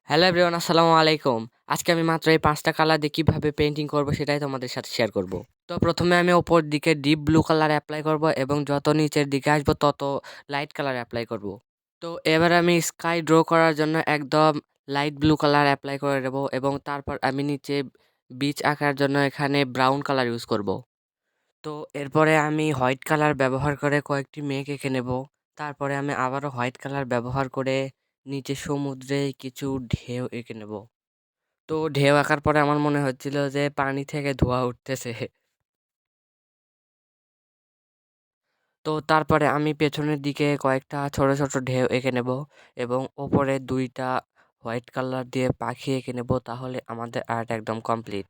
Hello everyone, আসসালামু আলাইকুম। আজকে আমি মাত্র এই ৫ টা কালার দিয়ে কিভাবে পেইন্টিং করব সেটাই তোমাদের সাথে শেয়ার করব। তো প্রথমে আমি উপর দিকে ডিপ ব্লু কালার এপ্লাই করব এবং যত নিচের দিকে আসবো তত লাইট কালার এপ্লাই করব। তো এবার আমি স্কাই ড্র করার জন্য একদম লাইট ব্লু কালার এপ্লাই করে দেব এবং তারপর আমি নিচে বিচ আঁকার জন্য এখানে ব্রাউন কালার ইউজ করব। তো এরপরে আমি হোয়াইট কালার ব্যবহার করে কয়েকটি মেঘ এঁকে নেব। তারপরে আমি আবারও হোয়াইট কালার ব্যবহার করে নিচে সমুদ্রে কিছু ঢেউ এঁকে নেব। তো ঢেউ আঁকার পরে আমার মনে হচ্ছিল যে পানি থেকে ধোঁয়া উঠতেছে। তো তারপরে আমি পেছনের দিকে কয়েকটা ছোট ছোট ঢেউ এঁকে নেব এবং ওপরে ২টা হোয়াইট কালার দিয়ে পাখি এঁকে নেব, তাহলে আমাদের আর্ট একদম কমপ্লিট।